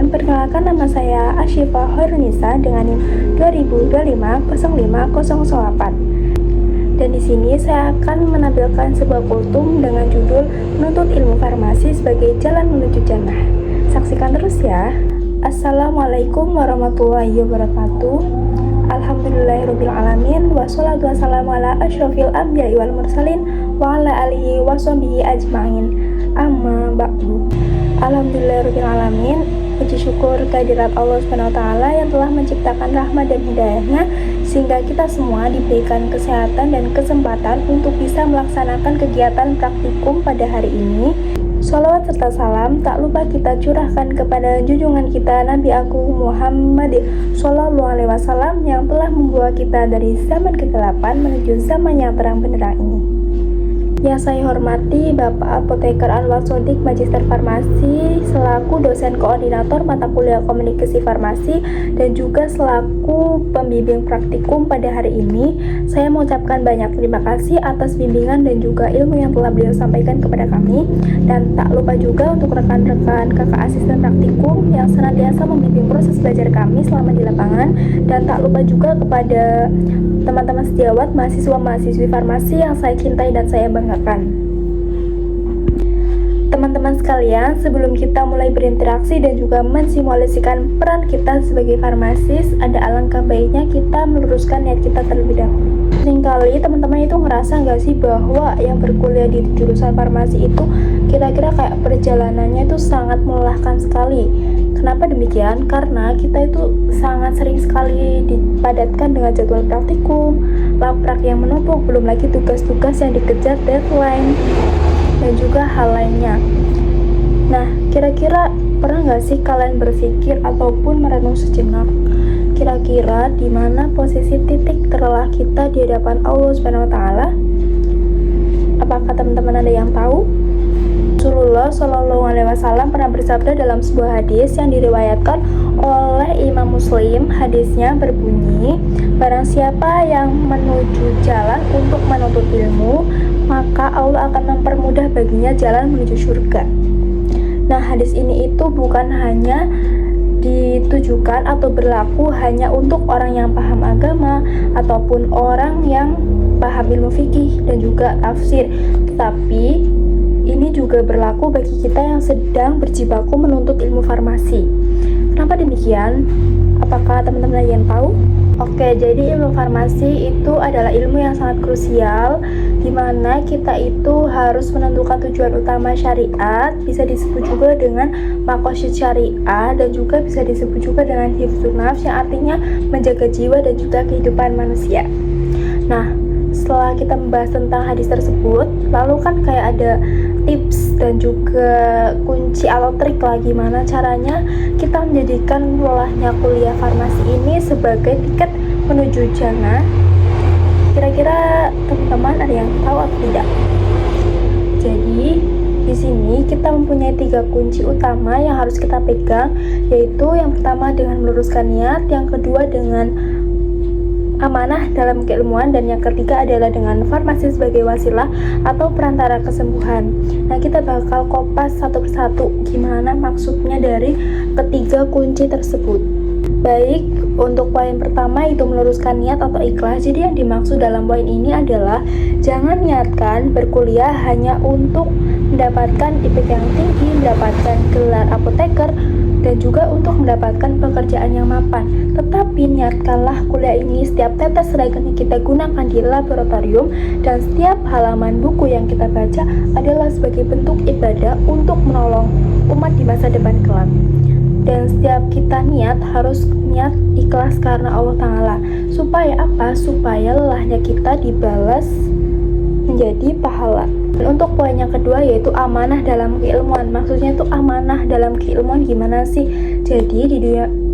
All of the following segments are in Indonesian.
sekalian, perkenalkan nama saya Asyifa Hoirunisa dengan NIM 2025-05-008. Dan di sini saya akan menampilkan sebuah kultum dengan judul Menuntut Ilmu Farmasi sebagai Jalan Menuju Jannah. Saksikan terus ya. Assalamualaikum warahmatullahi wabarakatuh. Alhamdulillahirrabbilalamin. Wassalatu wassalamu ala asyrafil anbiya'i wal mursalin wa ala alihi wa sahbihi ajma'in. Amma ba'du. Alhamdulillahirrabbilalamin. Puji syukur kehadirat Allah SWT yang telah menciptakan rahmat dan hidayahnya sehingga kita semua diberikan kesehatan dan kesempatan untuk bisa melaksanakan kegiatan praktikum pada hari ini. Sholawat serta salam tak lupa kita curahkan kepada junjungan kita Nabi Agung Muhammad SAW yang telah membawa kita dari zaman kegelapan menuju zaman yang terang benderang ini. Yang saya hormati Bapak Apoteker Anwar Sodik, Magister Farmasi, selaku dosen koordinator mata kuliah komunikasi farmasi dan juga selaku pembimbing praktikum pada hari ini. Saya mengucapkan banyak terima kasih atas bimbingan dan juga ilmu yang telah beliau sampaikan kepada kami. Dan tak lupa juga untuk rekan-rekan kakak asisten praktikum yang senantiasa membimbing proses belajar kami selama di lapangan. Dan tak lupa juga kepada teman-teman sejawat mahasiswa-mahasiswi farmasi yang saya cintai dan saya banggakan. Teman-teman sekalian, sebelum kita mulai berinteraksi dan juga mensimulasikan peran kita sebagai farmasis, ada alangkah baiknya kita meluruskan niat kita terlebih dahulu. Seringkali teman-teman itu ngerasa nggak sih bahwa yang berkuliah di jurusan farmasi itu kira-kira kayak perjalanannya itu sangat melelahkan sekali. Kenapa demikian? Karena kita itu sangat sering sekali dipadatkan dengan jadwal praktikum, laprak yang menumpuk, belum lagi tugas-tugas yang dikejar deadline, dan juga hal lainnya. Nah, kira-kira pernah nggak sih kalian berpikir ataupun merenung sejenak? Kira-kira di mana posisi titik terlelah kita di hadapan Allah SWT? Apakah teman-teman ada yang tahu? Rasulullah SAW pernah bersabda dalam sebuah hadis yang diriwayatkan oleh Imam Muslim. Hadisnya berbunyi, barang siapa yang menuju jalan untuk menuntut ilmu, maka Allah akan mempermudah baginya jalan menuju surga. Nah, hadis ini itu bukan hanya ditujukan atau berlaku hanya untuk orang yang paham agama ataupun orang yang paham ilmu fikih dan juga tafsir, tapi ini juga berlaku bagi kita yang sedang berjibaku menuntut ilmu farmasi. Kenapa demikian? Apakah teman-teman yang tahu? Oke, jadi ilmu farmasi itu adalah ilmu yang sangat krusial, di mana kita itu harus menentukan tujuan utama syariat, bisa disebut juga dengan maqasid syariah, dan juga bisa disebut juga dengan hifdzun nafs, yang artinya menjaga jiwa dan juga kehidupan manusia. Nah, setelah kita membahas tentang hadis tersebut, lalu kan kayak ada tips dan juga kunci atau trik lah gimana caranya kita menjadikan lelahnya kuliah farmasi ini sebagai tiket menuju jannah. Kira-kira teman-teman ada yang tahu atau tidak? Jadi di sini kita mempunyai 3 kunci utama yang harus kita pegang, yaitu yang pertama dengan meluruskan niat, yang kedua dengan amanah dalam keilmuan, dan yang ketiga adalah dengan farmasi sebagai wasilah atau perantara kesembuhan. Nah, kita bakal kopas satu persatu gimana maksudnya dari ketiga kunci tersebut. Baik, untuk poin pertama itu meluruskan niat atau ikhlas. Jadi yang dimaksud dalam poin ini adalah jangan niatkan berkuliah hanya untuk mendapatkan IP yang tinggi, mendapatkan gelar apoteker, dan juga untuk mendapatkan pekerjaan yang mapan. Tetapi niatkanlah kuliah ini setiap tetes regen yang kita gunakan di laboratorium dan setiap halaman buku yang kita baca adalah sebagai bentuk ibadah untuk menolong umat di masa depan kelak. Dan setiap kita niat harus niat ikhlas karena Allah Ta'ala. Supaya apa? Supaya lelahnya kita dibalas menjadi pahala. Dan untuk poin yang kedua yaitu amanah dalam keilmuan. Maksudnya itu amanah dalam keilmuan gimana sih? Jadi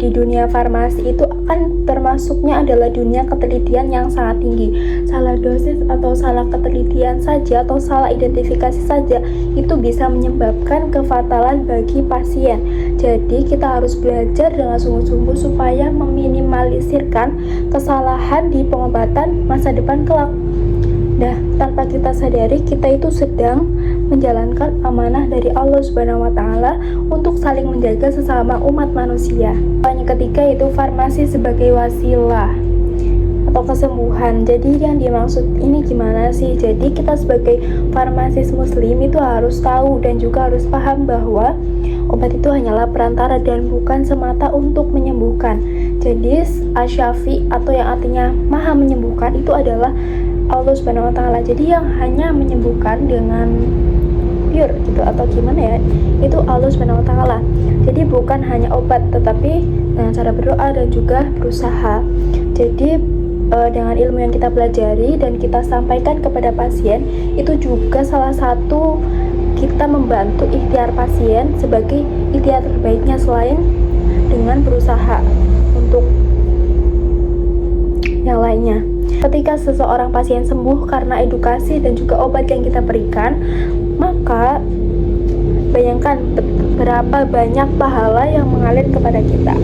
di dunia farmasi itu kan termasuknya adalah dunia ketelitian yang sangat tinggi. Salah dosis atau salah ketelitian saja atau salah identifikasi saja itu bisa menyebabkan kefatalan bagi pasien. Jadi kita harus belajar dengan sungguh-sungguh supaya meminimalisirkan kesalahan di pengobatan masa depan kelak. Nah, tanpa kita sadari kita itu sedang menjalankan amanah dari Allah Subhanahu wa taala untuk saling menjaga sesama umat manusia. Yang ketiga itu farmasi sebagai wasilah atau kesembuhan. Jadi yang dimaksud ini gimana sih? Jadi kita sebagai farmasis muslim itu harus tahu dan juga harus paham bahwa obat itu hanyalah perantara dan bukan semata untuk menyembuhkan. Jadi asyafi atau yang artinya maha menyembuhkan itu adalah Allah Subhanahu wa taala. Jadi yang hanya menyembuhkan dengan pure gitu atau gimana ya, itu Allah Subhanahu wa taala. Jadi bukan hanya obat tetapi dengan cara berdoa dan juga berusaha. Jadi dengan ilmu yang kita pelajari dan kita sampaikan kepada pasien, itu juga salah satu kita membantu ikhtiar pasien sebagai ikhtiar terbaiknya selain dengan berusaha untuk yang lainnya. Ketika seseorang pasien sembuh karena edukasi dan juga obat yang kita berikan, maka bayangkan berapa banyak pahala yang mengalir kepada kita.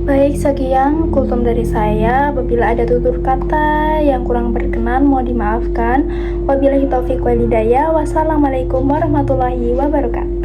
Baik, sekian kultum dari saya. Apabila ada tutur kata yang kurang berkenan, mohon dimaafkan. Wabillahi taufiq wal hidayah. Wassalamualaikum warahmatullahi wabarakatuh.